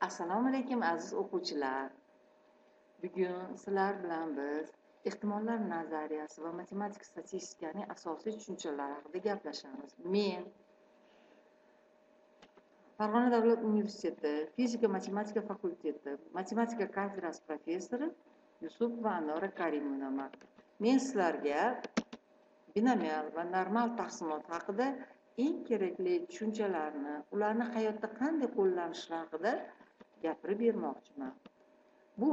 Assalomu alaykum aziz o'quvchilar. Bugun sizlar bilan biz ehtimollar nazariyasi va matematik statistikaning asosiy tushunchalari haqida gaplashamiz. Men Farg'ona davlat universiteti fizika matematika fakulteti matematika kafedrasi professori Yusupova Anora Karimovnaman. Men sizlarga binomial va normal taqsimot haqida eng kerakli tushunchalarni, ularni hayotda qanday qo'llanish haqida gapirib bermoqchiman. Bu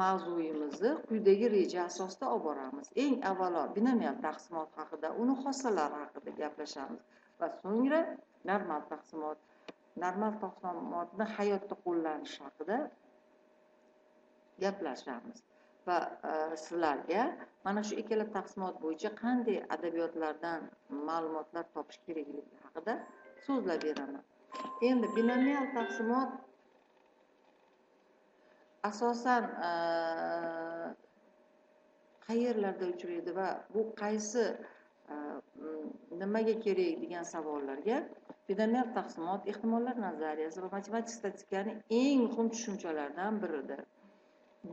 mavzuyimizni quyidagi reja asosida olib boramiz. Eng avvalo binomial taqsimot haqida, uni xossalari haqida gaplashamiz va so'ngra normal taqsimotni hayotda qo'llanish haqida gaplashamiz. Va sizlarga mana shu ikkala taqsimot bo'yicha qanday adabiyotlardan ma'lumotlar topish kerakligi haqida so'zlab beraman. Endi binomial taqsimot asosan qayerlarda uchraydi va bu qaysi nimaga kerak degan savollarga binomial taqsimot ehtimollar nazariyasi va matematik statistikaning eng muhim tushunchalaridan biridir.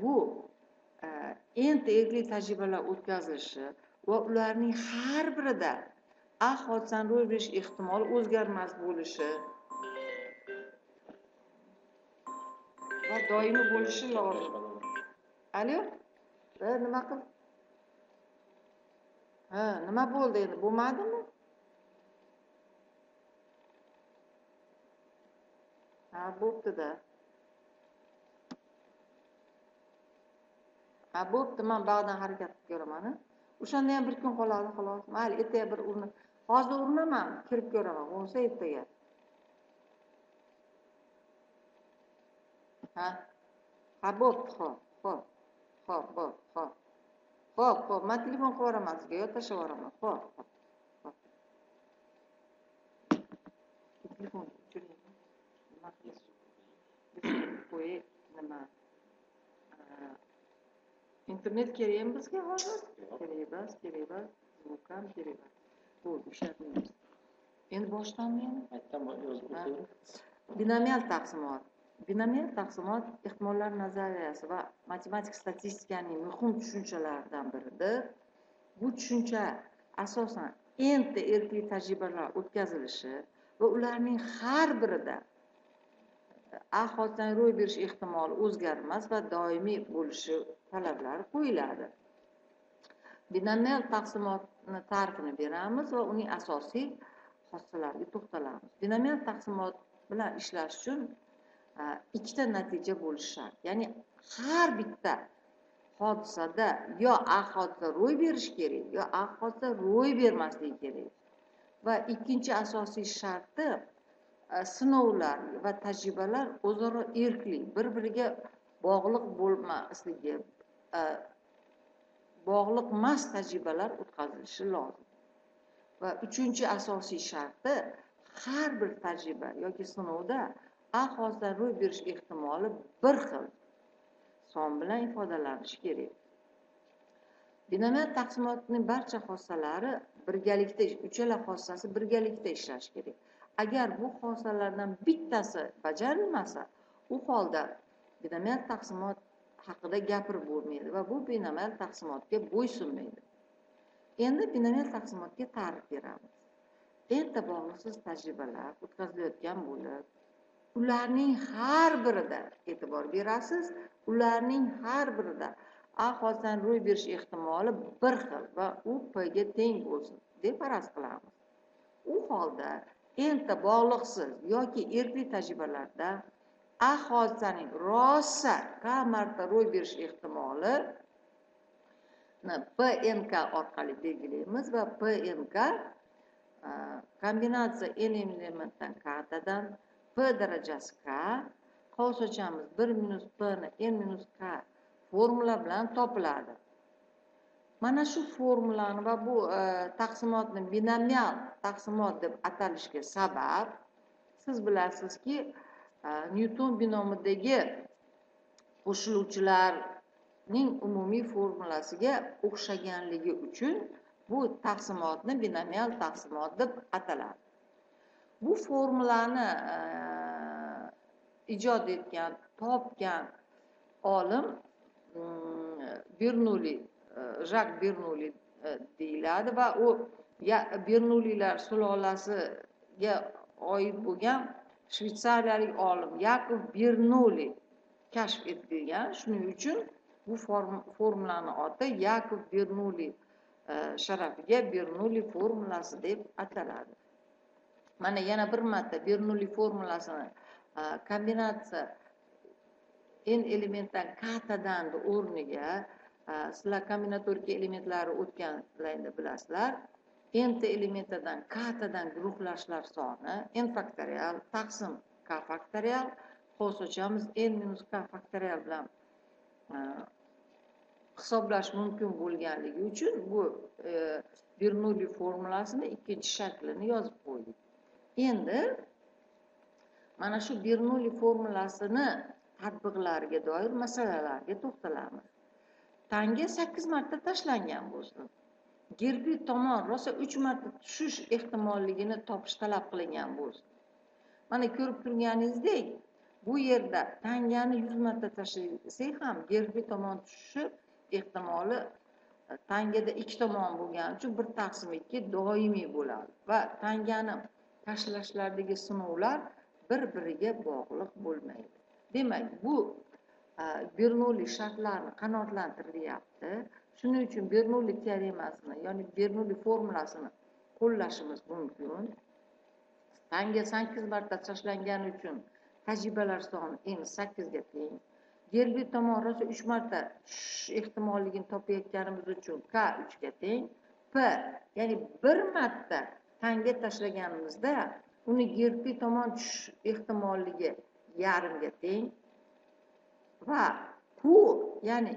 Bu enta erkli tajribalar o'tkazilishi va ularning har birida a hodisani ro'y berish ehtimoli o'zgarmas bo'lishi va doimiy bo'lishi lozim. Alo? Nima qil? Nima bo'ldi endi? Bo'lmadimi? Bo'pti-da. Bo'pti, men ba'dan harakat qilib ko'raman. O'shanda ham bir kun qoladi xolos. Mayli, ertaga bir urinib. Hozir urinaman, kirib ko'raman. Bo'lsa ertaga. Bo'pti, xo'p. Xo'p, men telefon qilib yuboraman sizga, yo tashlab yuboraman. Xo'p. Telefon o'chiraymi? Nima qilasiz? Qo'y, nima? Internet kerakmi bizga hozir? Kerak emas. Zvuk ham kerak emas. Bo'ldi, ishlatmaymiz. Endi boshlanmi yana? Binomial taqsimot. Binomial taqsimot ehtimollar nazariyasi va matematik statistikaning muhim tushunchalaridan biridir. Bu tushuncha asosan enta erkli tajribalar o'tkazilishi va ularning har birida a hodisaning ro'y berish ehtimoli o'zgarmas va doimiy bo'lishi talablari qo'yiladi. Binomial taqsimotni ta'rifini beramiz va uning asosiy xossalariga to'xtalamiz. Binomial taqsimot bilan ishlash uchun ikkita natija bo'lishi shart. Ya'ni har bitta hodisada yo a hodisa ro'y berish kerak, yo a hodisa ro'y bermasligi kerak. Va ikkinchi asosiy sharti sinovlar va tajribalar o'zaro erkli, bir-biriga bog'liq bo'lmasligi, bog'liq emas tajribalar o'tkazilishi lozim. Va uchinchi asosiy sharti har bir tajriba yoki sinovda a hodisadan ro'y berish ehtimoli bir xil son bilan ifodalanishi kerak. Binomial taqsimotning barcha xossalari birgalikda, uchala xossasi birgalikda ishlashi kerak. Agar bu xossalardan bittasi bajarilmasa, u holda binomial taqsimot haqida gapirib bo'lmaydi va bu binomial taqsimotga bo'ysunmaydi. Endi binomial taqsimotga ta'rif beramiz. Enta bog'liqsiz tajribalar o'tkazilayotgan bo'lib, ularning har birida e'tibor berasiz, ularning har birida a hodisadan ro'y berish ehtimoli bir xil va u p ga teng bo'lsin deb faraz qilamiz. U holda enta bog'liqsiz yoki erkli tajribalarda a hodisaning rosa k marta ro'y berish ehtimoli PNK orqali belgilaymiz va PNK kombinatsiya n elementdan kattadan p darajasi k, qovus ochamiz 1 minus p ni n minus k formula bilan topiladi. Mana shu formulani va bu taqsimotni binomial taqsimot deb atalishiga sabab, siz bilasizki, Newton binomidagi qo'shiluvchilarning umumiy formulasiga o'xshaganligi uchun bu taqsimotni binomial taqsimot deb ataladi. Bu formulani ijod etgan, topgan olim Bernoulli, Jacques Bernoulli deyiladi va u Bernoullilar sulolasiga oid bo'lgan shvetsariyalik olim Yakov Bernoulli kashf etilgan. Shuning uchun bu formulani oti Yakov Bernoulli sharafiga Bernoulli formulasi deb ataladi. Mana yana bir marta Bernoulli formulasini kombinatsiya n elementdan katadan o'rniga sizlar kombinatorika elementlari o'tganlaringda bilasizlar. N elementidan katadan guruhlashlar soni n faktorial taqsim k faktorial qo'shamiz n minus k faktorial bilan hisoblash mumkin bo'lganligi uchun bu Bernoulli formulasini ikkinchi shaklini yozib qo'ydik. Endi mana shu Bernoulli formulasini tatbiqlariga doir masalalarga to'xtalamiz. Tanga 8 marta tashlangan bo'lsin. Gerbiy tomon rosa 3 marta tushish ehtimolligini topish talab qilingan bo'lsin. Mana ko'rib turganingizdek, bu yerda tangani 100 marta tashlasak ham gerbiy tomon tushishi ehtimoli tangada 2 tomon bo'lgani uchun 1/2 doimiy bo'ladi va tangani tashlashlardagi sinovlar bir-biriga bog'liq bo'lmaydi. Demak, bu Bernoulli shartlarini qanoatlantiryapti. Shuning uchun Bernoulli teoremasini, ya'ni Bernoulli formulasini qo'llashimiz mumkin. Tanga 8 marta tashlangani uchun tajribalar soni n 8 ga teng. Gerbiy tomon rosa 3 marta tushish ehtimolligini topayotganimiz uchun k 3 ga teng. P, ya'ni 1 marta tanga tashlaganimizda uni gerbiy tomon tushish ehtimolligi yarimga teng. Va Q, ya'ni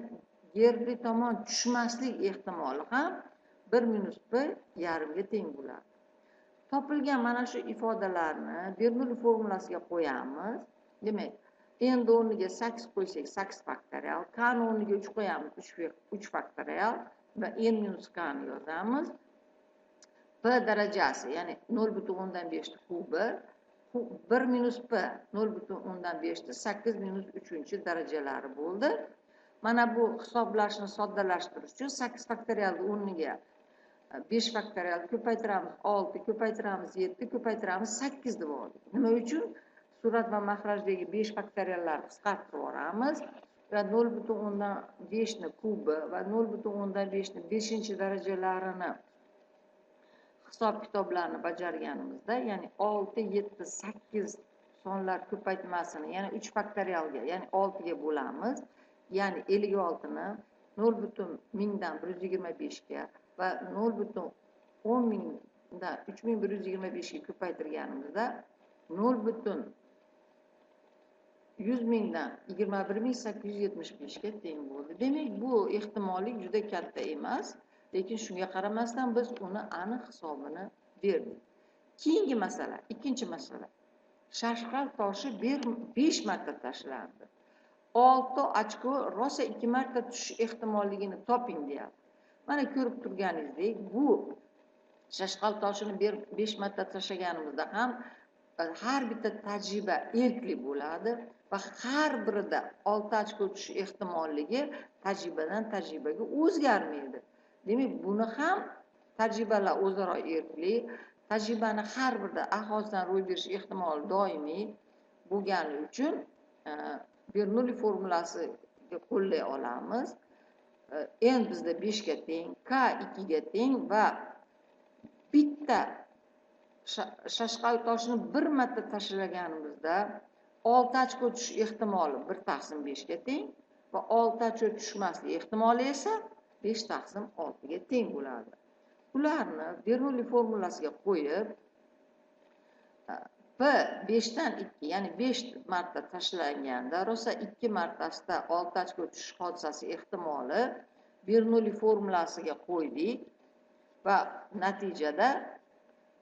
gerbiy tomon tushmaslik ehtimoli ham 1 minus P yarimga teng bo'ladi. Topilgan mana shu ifodalarni Bernoulli formulasiga qo'yamiz. Demak, n o'rniga 8 qo'ysak 8 faktorial, k o'rniga 3 qo'yamiz 3 faktorial va n minus k ni yozamiz. P darajasi, ya'ni 0,5 kubi, 1 minus P 0,5 8 minus 3 darajalari bo'ldi. Mana bu hisoblashni soddalashtirish uchun 8 faktorialni o'rniga 5 faktorial ko'paytiramiz 6, ko'paytiramiz 7, ko'paytiramiz 8 deb oldik. Nima uchun? Surat va maxrajdagi 5 faktoriallarni qisqartirib yuboramiz va 0,5 ni kubi va 0,5 ni 5 darajalarini hisob kitoblarni bajarganimizda, ya'ni 6, 7, 8 sonlar ko'paytmasini, ya'ni 3 faktorialga, ya'ni 6 ga bo'lamiz. Ya'ni 56 ni 0,1000dan 125 ga va 0,1000dan 3125 ga ko'paytirganimizda 0,100,000dan 21875 ga teng bo'ldi. Demak, bu ehtimollik juda katta emas. Lekin shunga qaramasdan biz uni aniq hisobini berdik. Keyingi masala, ikkinchi masala. Shashqal toshi 5 marta tashlandi. 6 ochko rosa 2 marta tushish ehtimolligini toping deyapti. Mana ko'rib turganingizdek, bu shashqal toshini 5 marta tashlaganimizda ham har bitta tajriba erkli bo'ladi va har birida 6 ochko tushish ehtimolligi tajribadan tajribaga o'zgarmaydi. Demak, buni ham tajribalar o'zaro erkli, tajribani har birida ahvozdan ro'y berish ehtimoli doimiy bo'lgani uchun Bernoulli formulasiga qo'llay olamiz. N bizda 5 ga teng, K 2 ga teng va bitta shashqal toshni 1 marta tashlaganimizda 6 ochko tushish ehtimoli 1/5 ga teng va 6 ochko tushmaslik ehtimoli esa 5/6 ga teng bo'ladi. Ularni Bernoulli formulasiga qo'yib, P 5 dan 2, ya'ni 5 marta tashlanganda rosa 2 martasida 6 ochko tushish hodisasi ehtimoli Bernoulli formulasiga qo'ydik va natijada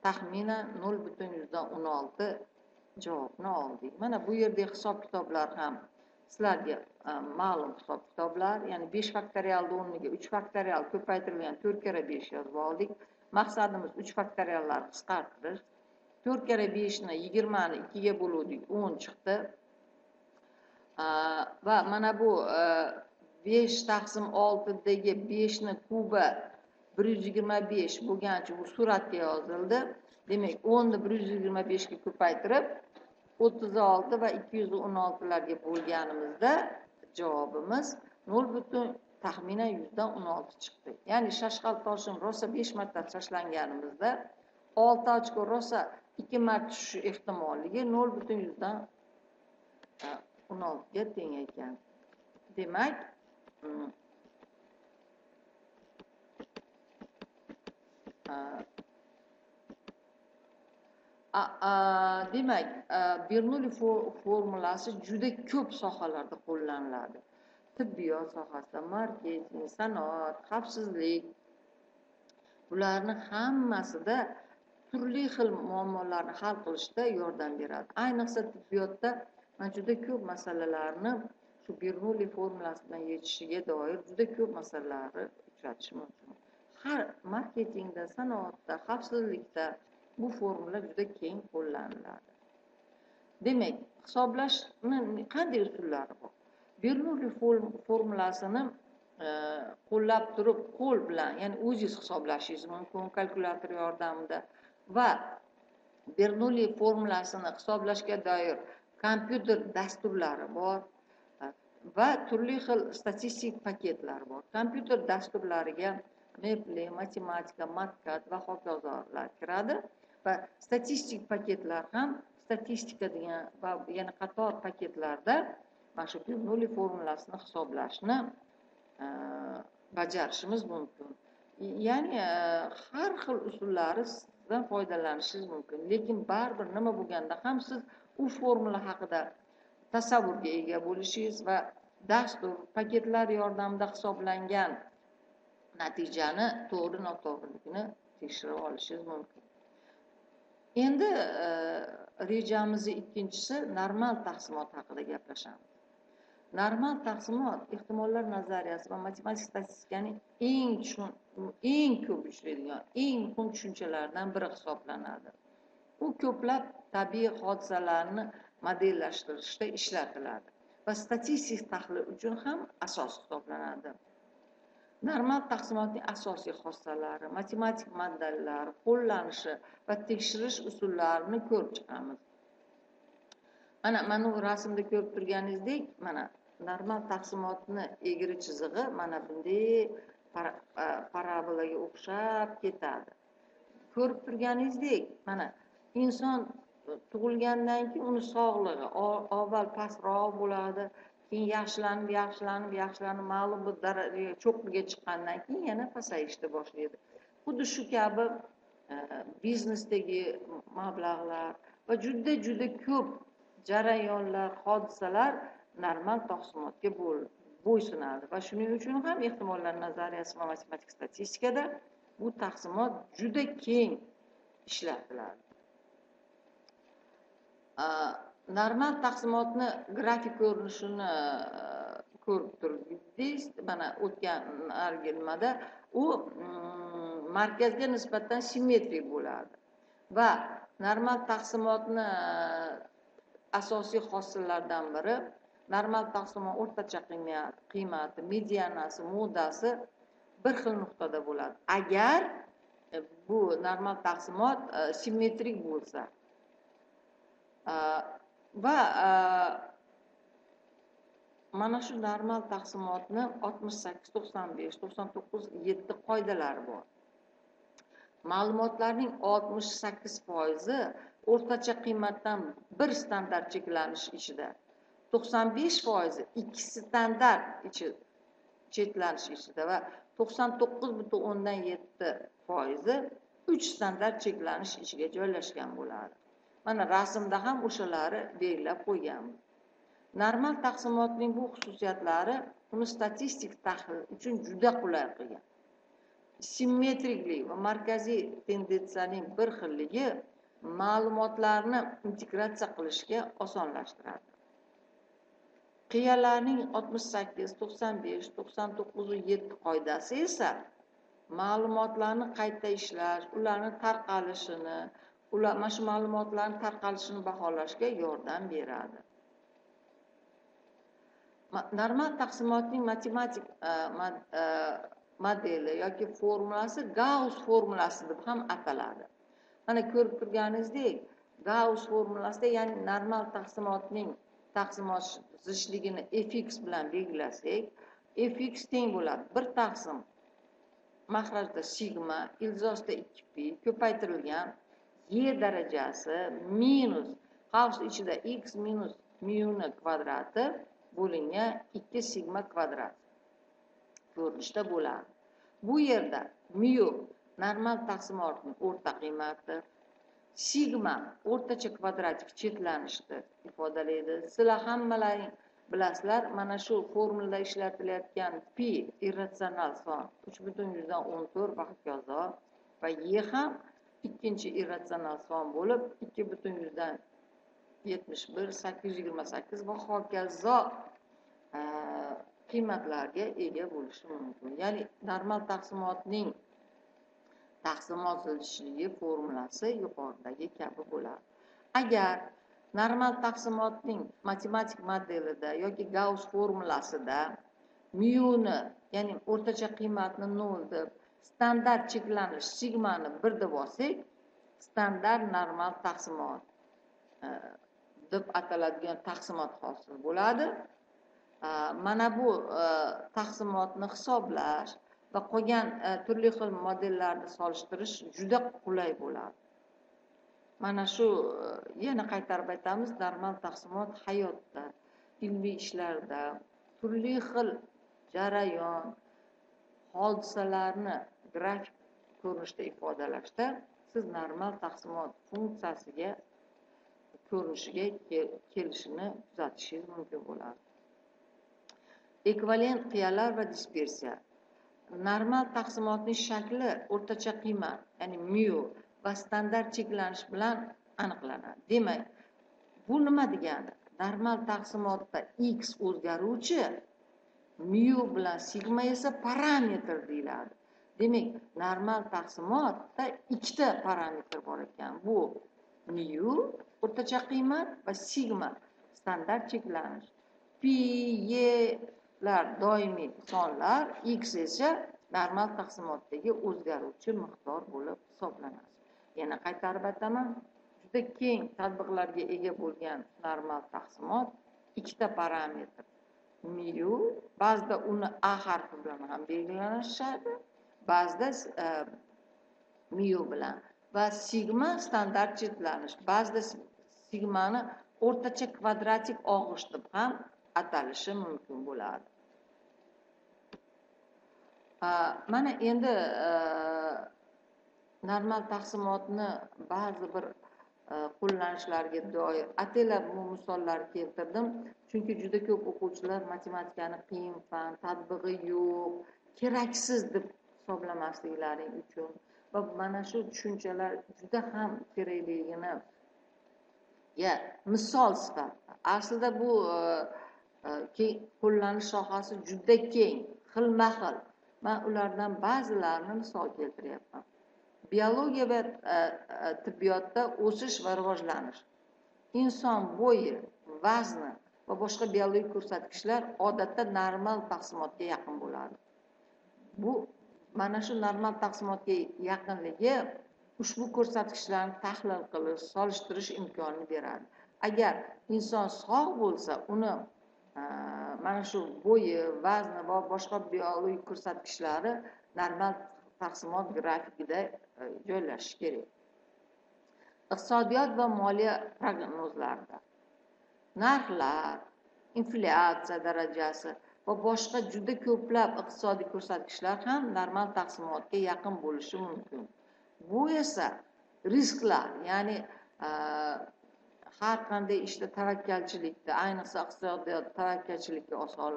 taxminan 0,16 javobni oldik. Mana bu yerda hisob kitoblar ham sizlarga ma'lum hisob kitoblar, ya'ni 5 faktorialni o'rniga 3 faktorial ko'paytirilgan 4 kara 5 yozib oldik. Maqsadimiz 3 faktoriallarni qisqartirish. 4 kara 5 ni 20 ni 2 ga bo'ldik, 10 chiqdi. va mana bu 5 taqsim 6dagi 5 ni kubi 125 bo'lgani uchun bu suratga yozildi. Demak, 10 ni 125 ga ko'paytirib 36 va 216 larga bo'lganimizda javobimiz 0 taxminan 116 chiqdi. Ya'ni shashqal toshim rosa 5 marta tashlanganimizda 6 ochko rosa 2 marta tushishi ehtimolligi 0,16 ga teng ekan. Demak, demak, Bernoulli formulasi juda ko'p sohalarda qo'llaniladi. Tibbiyot sohasida, marketing, sanoat, xavfsizlik, bularni hammasida turli xil muammolarni hal qilishda yordam beradi. Ayniqsa tibbiyotda mana juda ko'p masalalarni shu Bernoulli formulasi bilan yechishiga doir juda ko'p masalalarni uchratish mumkin. Har marketingda, sanoatda, xavfsizlikda bu formula juda keng qo'llaniladi. Demak, hisoblashning qanday usullari bor? Bernoulli formulasini qo'llab turib qo'l bilan, ya'ni o'zingiz hisoblashingiz mumkin kalkulyator yordamida va Bernoulli formulasini hisoblashga doir kompyuter dasturlari bor va turli xil statistik paketlar bor. Kompyuter dasturlariga Maple, matematika, Matcat va hokazolar kiradi va statistik paketlar ham statistika degan va yana qator paketlarda mana shu Bernoulli formulasini hisoblashni bajarishimiz mumkin. Ya'ni har xil usullaridan foydalanishingiz mumkin, lekin baribir nima bo'lganda ham siz u formula haqida tasavvurga ega bo'lishingiz va dastur paketlar yordamida hisoblangan natijani to'g'ri-noto'g'riligini tekshirib olishingiz mumkin. Endi rejamizning ikkinchisi normal taqsimot haqida gaplashamiz. Normal taqsimot ehtimollar nazariyasi va matematik statistikaning eng ko'p uchraydigan, eng muhim tushunchalardan biri hisoblanadi. U ko'plab tabiiy hodisalarni modellashtirishda ishlatiladi va statistik tahlil uchun ham asos hisoblanadi. Normal taqsimotning asosiy xossalari, matematik modellar, qo'llanishi va tekshirish usullarini ko'rib chiqamiz. Mana bu rasmda ko'rib turganingizdek, mana normal taqsimotni egri chizig'i mana bunday parabolaga o'xshab ketadi. Ko'rib turganingizdek, mana inson tug'ilgandan keyin uni sog'lig'i avval pastroq bo'ladi, keyin yaxshilanib ma'lum bir darajaga cho'qqiga chiqqandan keyin yana pasayishni boshlaydi. Xuddi shu kabi biznesdagi mablag'lar va juda ko'p jarayonlar, hodisalar normal taqsimotga bo'ysunadi va shuning uchun ham ehtimollar nazariyasi va matematik statistikada bu taqsimot juda keng ishlatiladi. Normal taqsimotni grafik ko'rinishini ko'rib turibsiz. Mana o'tgan nimada u markazga nisbatan simmetrik bo'ladi va normal taqsimotni asosiy xossalaridan biri normal taqsimot o'rtacha qiymati, medianasi, modasi bir xil nuqtada bo'ladi. Agar bu normal taqsimot simmetrik bo'lsa va mana shu normal taqsimotni 68, 95, 99, 7 qoidalari bor. Ma'lumotlarning 68% o'rtacha qiymatdan bir standart cheklanish ichida, 95% ikki standart cheklanish ichida va 99,7% 3 standart cheklanish ichiga joylashgan bo'ladi. Mana rasmda ham o'shalari belgilab qo'yganmiz. Normal taqsimotning bu xususiyatlari uni statistik tahlil uchun juda qulay qilgan. Simmetriklik va markaziy tendensiyaning bir xilligi ma'lumotlarni integratsiya qilishga osonlashtiradi. Qiyalarning 68, 95, 99 va 7 qoidasi esa ma'lumotlarni qayta ishlash, ularning tarqalishini, mana shu ma'lumotlarning tarqalishini baholashga yordam beradi. normal taqsimotning matematik modeli yoki formulasi Gauss formulasi deb ham ataladi. Mana ko'rib turganingizdek, Gauss formulasida, ya'ni normal taqsimotning taqsimot zichligini fx bilan belgilasak, fx teng bo'ladi 1 taqsim mahrajda sigma, ilzosda 2pi ko'paytirilgan y darajasi minus qavs ichida x minus myuni kvadrati bo'lingan 2 sigma kvadrat ko'rinishda bo'ladi. Bu yerda myu normal taqsimotning o'rta qiymati, sigma o'rtacha kvadratik chetlanishni ifodalaydi. Sizlar hammalaring bilasizlar, mana shu formulada ishlatilayotgan pi irratsional son 3,14 va hokazo va y ham ikkinchi irratsional son bo'lib 2,71 828 va hokazo qiymatlarga ega bo'lishi mumkin. Ya'ni normal taqsimotning taqsimot zichligi formulasi yuqoridagi kabi bo'ladi. Agar normal taqsimotning matematik modelida yoki Gauss formulasida myuni, ya'ni o'rtacha qiymatni 0 deb, standart cheklanish sigmani 1 deb olsak, standart normal taqsimot deb ataladigan taqsimot hosil bo'ladi. Mana bu taqsimotni hisoblash va qolgan turli xil modellarni solishtirish juda qulay bo'ladi. Mana shu yana qaytarib aytamiz, normal taqsimot hayotda, ilmiy ishlarda turli xil jarayon, hodisalarni grafik ko'rinishda ifodalashda siz normal taqsimot funksiyasiga ko'rinishiga kelishini kuzatishingiz mumkin bo'ladi. Ekvivalent qiyalar va dispersiya. Normal taqsimotning shakli o'rtacha qiymat, ya'ni mu va standart cheklanish bilan aniqlanadi. Demak, bu nima degani? Normal taqsimotda x o'zgaruvchi, mu bilan sigma esa parametr deyiladi. Demak, normal taqsimotda ikkita parametr bor ekan. Bu mu o'rtacha qiymat va sigma standart cheklanish. Pi, y lar doimiy sonlar, x esa normal taqsimotdagi o'zgaruvchi miqdor bo'lib hisoblanadi. Yana qaytarib aytaman, juda keng tatbiqlarga ega bo'lgan normal taqsimot ikkita parametr. Mu, ba'zida uni a harfi bilan ham belgilanishadi, ba'zida mu bilan va sigma standart cheklanish. Ba'zida sigmani o'rtacha kvadratik og'ish deb ham atalishi mumkin bo'ladi. Mana endi normal taqsimotni ba'zi bir qo'llanishlariga doir atalab misollar keltirdim. Chunki juda ko'p o'quvchilar matematikani qiyin fan, tatbig'i yo'q, keraksiz deb hisoblamasliklaring uchun va mana shu tushunchalar juda ham kerakligini misol sifatida. Aslida bu qo'llanish sohasi juda keng, xilma-xil. Men ulardan ba'zilarini misol keltiryapman. Biologiya va tibbiyotda o'sish va rivojlanish. Inson bo'yi, vazni va boshqa biologik ko'rsatkichlar odatda normal taqsimotga yaqin bo'ladi. Bu mana shu normal taqsimotga yaqinligi ushbu ko'rsatkichlarni tahlil qilish, solishtirish imkonini beradi. Agar inson sog' bo'lsa, uni mana shu bo'yi, vazni va boshqa biologik ko'rsatkichlari normal taqsimot grafikida joylashishi kerak. Iqtisodiyot va moliya prognozlarida narxlar, inflyatsiya darajasi va boshqa juda ko'plab iqtisodiy ko'rsatkichlar ham normal taqsimotga yaqin bo'lishi mumkin. Bu esa risklar, ya'ni har qanday ishda tavakkalchilikda, ayniqsa iqtisodiyot tavakkalchilikka asos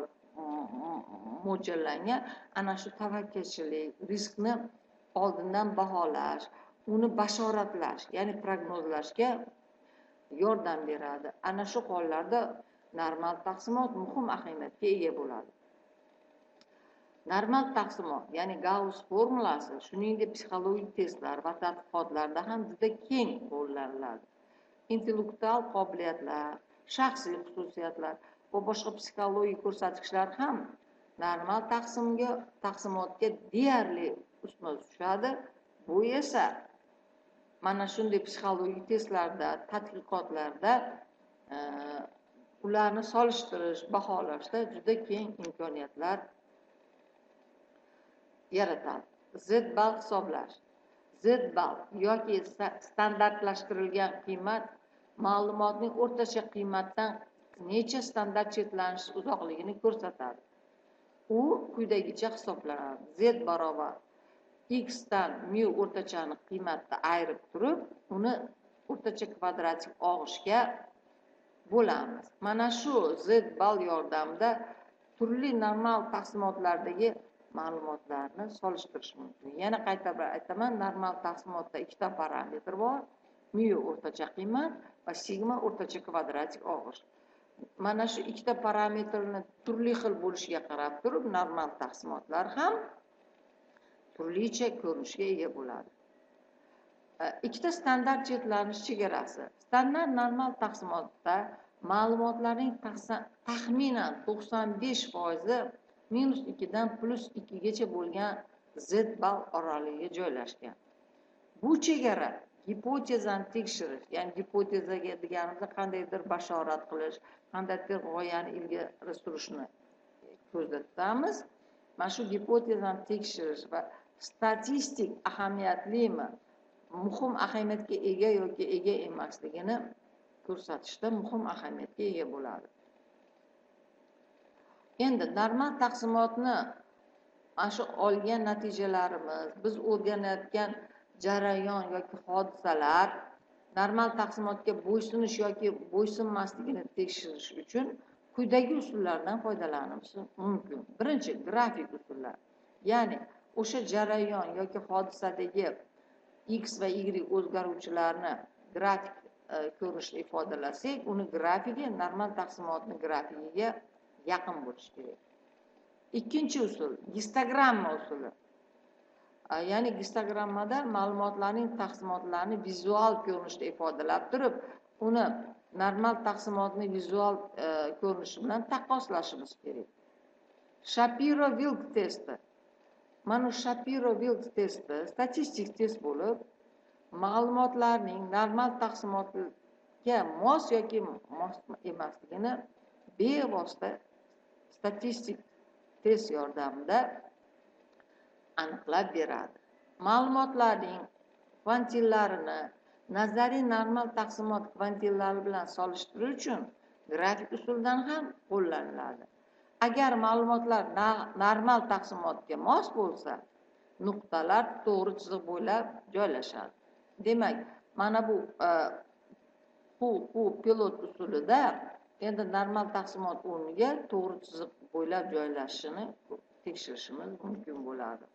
mo'ljallangan, ana shu tavakkalchilik, riskni oldindan baholash, uni bashoratlash, ya'ni prognozlashga yordam beradi. Ana shu hollarda normal taqsimot muhim ahamiyatga ega bo'ladi. Normal taqsimot, ya'ni Gauss formulasi, shuningdek psixologik testlar va tadqiqotlarda ham juda keng qo'llaniladi. Intellektual qobiliyatlar, shaxsiy xususiyatlar va boshqa psixologik ko'rsatkichlar ham normal taqsimotga deyarli ustma tushadi. Bu esa mana shunday psixologik testlarda, tadqiqotlarda ularni solishtirish, baholashda juda keng imkoniyatlar yaratadi. Z-ball hisoblash. Z-ball yoki standartlashtirilgan qiymat ma'lumotning o'rtacha qiymatdan necha standart chetlanish uzoqligini ko'rsatadi. U quyidagicha hisoblanadi. Z barobar x dan mu o'rtachani qiymatda ayirib turib, uni o'rtacha kvadratik og'ishga bo'lamiz. Mana shu z-ball yordamida turli normal taqsimotlardagi ma'lumotlarni solishtirish mumkin. Yana qayta aytaman, normal taqsimotda ikkita parametr bor: mu o'rtacha qiymat va sigma o'rtacha kvadratik og'ish. Mana shu ikkita parametrni turli xil bo'lishiga qarab turib, normal taqsimotlar ham turlicha ko'rinishga ega bo'ladi. Ikkita standart chetlanish chegarasi. Standart normal taqsimotda ma'lumotlarning taxminan 95% -2 dan +2 gacha bo'lgan z-ball oralig'iga joylashgan. Bu chegara gipotezani tekshirish, ya'ni gipotezaga deganimizda qandaydir bashorat qilish, qandaydir g'oyani ilgari surishni ko'zda tutamiz. Mana shu gipotezani tekshirish va statistik ahamiyatlimi, muhim ahamiyatga ega yoki ega emasligini ko'rsatishda muhim ahamiyatga ega bo'ladi. Endi normal taqsimotni mana shu olgan natijalarimiz, biz o'rganayotgan jarayon yoki hodisalar normal taqsimotga bo'ysunish yoki bo'ysunmasligini tekshirish uchun quyidagi usullardan foydalanish mumkin. Birinchi, grafik usullar. Ya'ni o'sha jarayon yoki hodisadagi x va y o'zgaruvchilarni grafik ko'rinishda ifodalasak, uni grafigi normal taqsimotning grafigiga yaqin bo'lishi kerak. Ikkinchi usul gistogramma usuli. Ya'ni gistogrammada ma'lumotlarning taqsimotlarini vizual ko'rinishda ifodalab turib, uni normal taqsimotni vizual ko'rinishi bilan taqqoslashimiz kerak. Shapiro-Wilk testi. Mana Shapiro-Wilk testi statistik test bo'lib, ma'lumotlarning normal taqsimotga mos yoki mos emasligini bevosita statistik test yordamida aniqlab beradi. Ma'lumotlarning kvantillarini nazariy normal taqsimot kvantillari bilan solishtirish uchun grafik usuldan ham qo'llaniladi. Agar ma'lumotlar normal taqsimotga mos bo'lsa, nuqtalar to'g'ri chiziq bo'ylab joylashadi. Demak, mana bu pilot usulida endi normal taqsimot o'rniga to'g'ri chiziq bo'ylab joylashishini tekshirishimiz mumkin bo'ladi.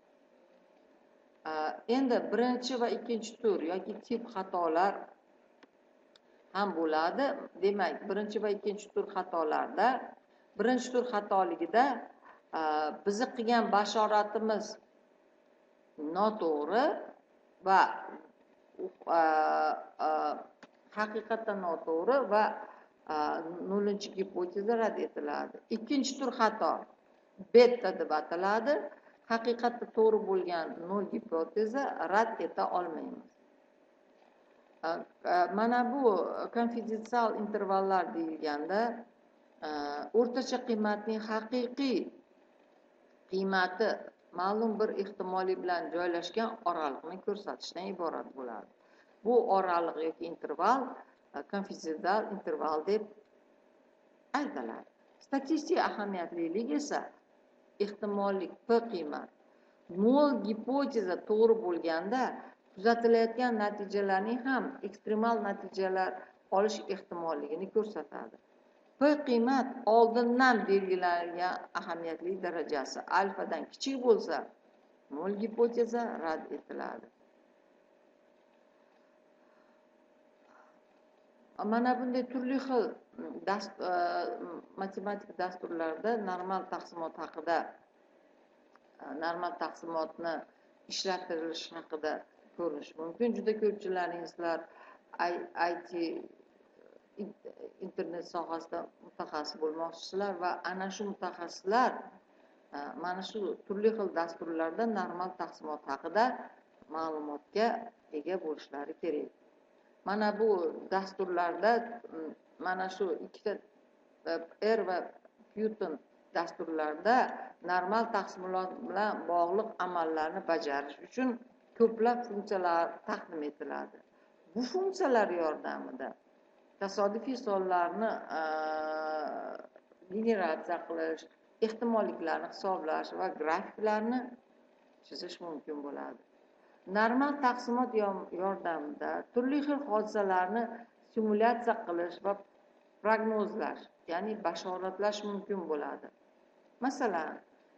Endi birinchi va ikkinchi tur yoki tip xatolar ham bo'ladi. Demak, birinchi va ikkinchi tur xatolarda, birinchi tur xatoligida bizni qilgan bashoratimiz noto'g'ri va haqiqatdan noto'g'ri va nollinchi gipoteza rad etiladi. Ikkinchi tur xato beta deb ataladi. Haqiqatda to'g'ri bo'lgan nol gipoteza rad eta olmaymiz. Mana bu konfidensial intervallar deyilganda o'rtacha qiymatning haqiqiy qiymati ma'lum bir ehtimoliy bilan joylashgan oraliqni ko'rsatishdan iborat bo'ladi. Bu oraliq yoki interval konfidensial interval deb aytiladi. Statistik ahamiyatlilik esa ehtimollik p qiymat. Nol gipoteza to'g'ri bo'lganda kuzatilayotgan natijalarning ham ekstremal natijalar olish ehtimolligini ko'rsatadi. P qiymat oldindan belgilangan ahamiyatli darajasi alfadan kichik bo'lsa, nol gipoteza rad etiladi. Mana bunday turli xil matematik dasturlarda normal taqsimot haqida, normal taqsimotni ishlatilish haqida ko'rish mumkin. Juda ko'pchilaringizlar IT internet sohasida mutaxassis bo'lmoqchisizlar va ana shu mutaxassislar mana shu turli xil dasturlarda normal taqsimot haqida ma'lumotga ega bo'lishlari kerak. Mana bu dasturlarda mana shu ikkita R va Python dasturlarda normal taqsimot bilan bog'liq amallarni bajarish uchun ko'plab funksiyalar taqdim etiladi. Bu funksiyalar yordamida tasodifiy sonlarni generatsiya qilish, ehtimolliklarni hisoblash va grafiklarni chizish mumkin bo'ladi. Normal taqsimot yordamida turli xil hodisalarni simulyatsiya qilish va prognozlash, ya'ni bashoratlash mumkin bo'ladi. Masalan,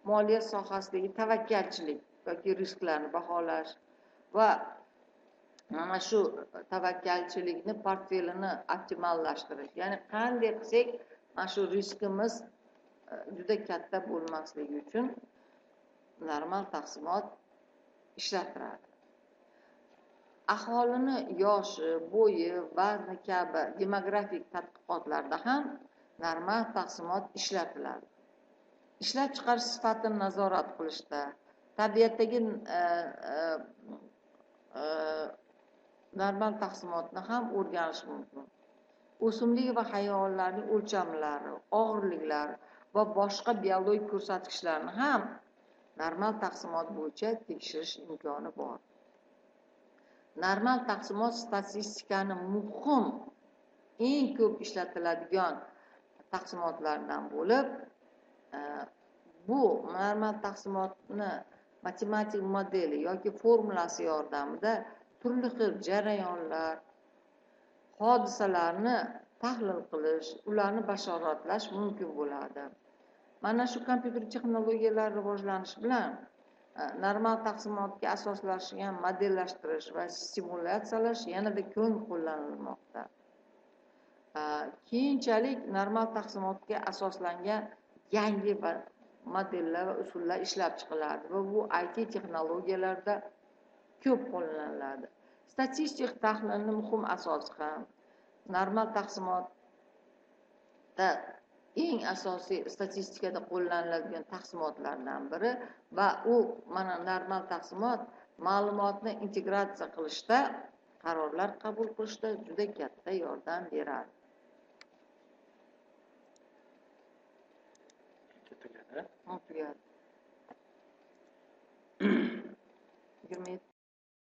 moliya sohasidagi tavakkalchilik yoki risklarni baholash va mana shu tavakkalchilikni portfelini optimallashtirish, ya'ni qanday qilsak mana shu riskimiz juda katta bo'lmasligi uchun normal taqsimot ishlatiladi. Aholini yoshi, bo'yi, vazni kabi demografik tadqiqotlarda ham normal taqsimot ishlatiladi. Ishlab chiqarish sifatini nazorat qilishda, tabiatdagi normal taqsimotni ham o'rganish mumkin. O'simlik va hayvonlarning o'lchamlari, og'irliklari va boshqa biologik ko'rsatkichlarni ham normal taqsimot bo'yicha tekshirish imkoni bor. Normal taqsimot statistikani muhim, eng ko'p ishlatiladigan taqsimotlardan bo'lib, bu normal taqsimotni matematik modeli yoki formulasi yordamida turli xil jarayonlar, hodisalarni tahlil qilish, ularni bashoratlash mumkin bo'ladi. Mana shu kompyuter texnologiyalari rivojlanishi bilan normal taqsimotga asoslashgan modellashtirish va simulyatsiyalash yanada keng qo'llanilmoqda. Keyinchalik normal taqsimotga asoslangan yangi modellar va usullar ishlab chiqiladi va bu IT texnologiyalarda ko'p qo'llaniladi. Statistik tahlilning muhim asosi ham normal taqsimotda eng asosiy statistikada qo'llaniladigan taqsimotlardan biri va u mana normal taqsimot ma'lumotni integratsiya qilishda, qarorlar qabul qilishda juda katta yordam beradi. Tugadi. 27